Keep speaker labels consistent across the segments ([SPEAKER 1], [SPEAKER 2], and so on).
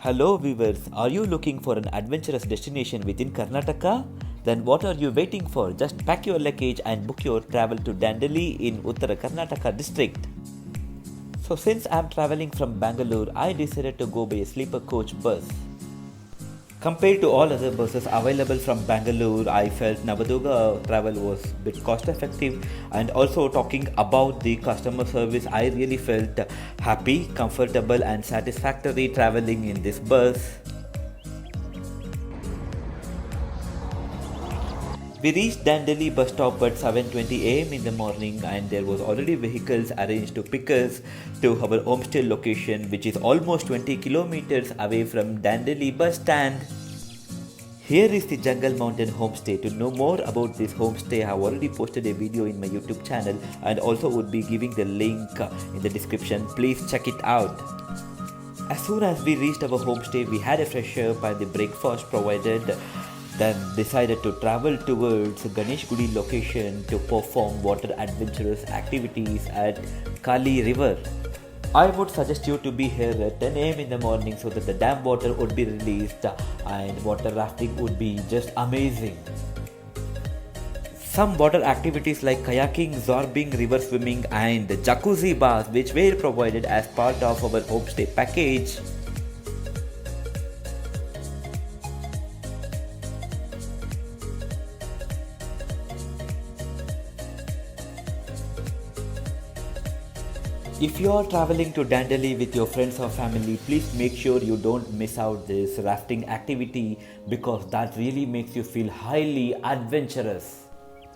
[SPEAKER 1] Hello viewers, are you looking for an adventurous destination within Karnataka? Then what are you waiting for? Just pack your luggage and book your travel to Dandeli in Uttara Karnataka district. So since I am traveling from Bangalore, I decided to go by a sleeper coach bus. Compared to all other buses available from Bangalore, I felt Navaduga travel was a bit cost effective, and also talking about the customer service, I really felt happy, comfortable and satisfactory traveling in this bus. We reached Dandeli bus stop at 7:20 am in the morning, and there was already vehicles arranged to pick us to our homestay location, which is almost 20 kilometers away from Dandeli bus stand. Here is the Jungle Mountain Homestay. To know more about this homestay, I have already posted a video in my YouTube channel and also would be giving the link in the description. Please check it out. As soon as we reached our homestay, we had a fresh up and the breakfast provided. Then decided to travel towards Ganesh Gudi location to perform water adventurous activities at Kali River. I would suggest you to be here at 10 am in the morning so that the dam water would be released and water rafting would be just amazing. Some water activities like kayaking, zorbing, river swimming and jacuzzi baths which were provided as part of our homestay package. If you are traveling to Dandeli with your friends or family, please make sure you don't miss out this rafting activity because that really makes you feel highly adventurous.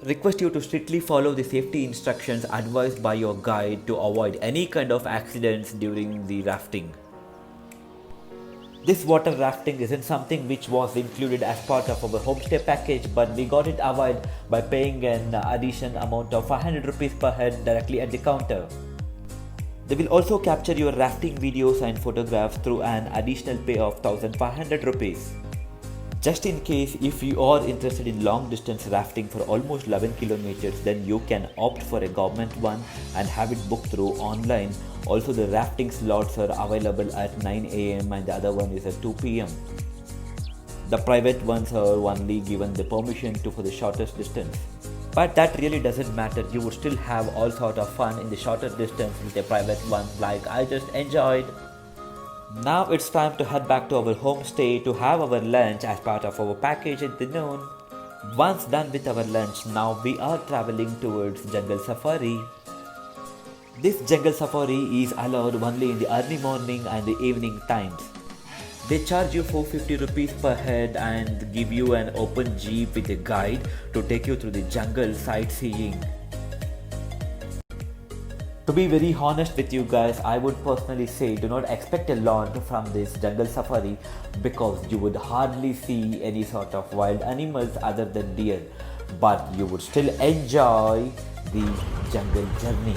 [SPEAKER 1] Request you to strictly follow the safety instructions advised by your guide to avoid any kind of accidents during the rafting. This water rafting isn't something which was included as part of our homestay package, but we got it avoided by paying an additional amount of 500 rupees per head directly at the counter. They will also capture your rafting videos and photographs through an additional pay of 1500 rupees. Just in case if you are interested in long distance rafting for almost 11 kilometers, then you can opt for a government one and have it booked through online. Also the rafting slots are available at 9 am and the other one is at 2 pm. The private ones are only given the permission to for the shortest distance. But that really doesn't matter, you would still have all sort of fun in the shorter distance with a private one like I just enjoyed. Now it's time to head back to our homestay to have our lunch as part of our package at the noon. Once done with our lunch, now we are traveling towards Jungle Safari. This Jungle Safari is allowed only in the early morning and the evening times. They charge you 450 rupees per head and give you an open jeep with a guide to take you through the jungle sightseeing. To be very honest with you guys, I would personally say do not expect a lot from this jungle safari because you would hardly see any sort of wild animals other than deer, but you would still enjoy the jungle journey.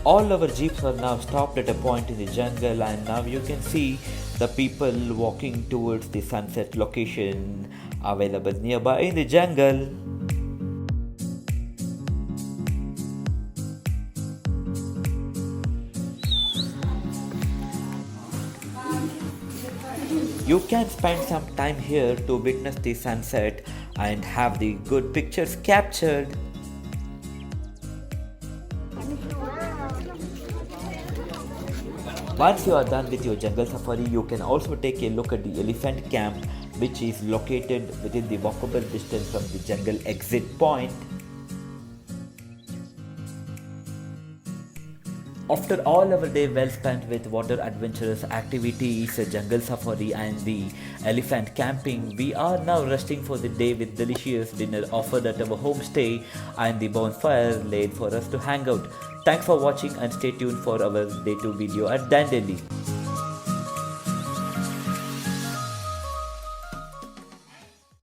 [SPEAKER 1] All our jeeps are now stopped at a point in the jungle, and now you can see the people walking towards the sunset location available nearby in the jungle. You can spend some time here to witness the sunset and have the good pictures captured. Once you are done with your jungle safari, you can also take a look at the elephant camp, which is located within the walkable distance from the jungle exit point. After all our day well spent with water adventurous activities, jungle safari and the elephant camping, we are now resting for the day with delicious dinner offered at our homestay and the bonfire laid for us to hang out. Thanks for watching and stay tuned for our day 2 video at Dandeli.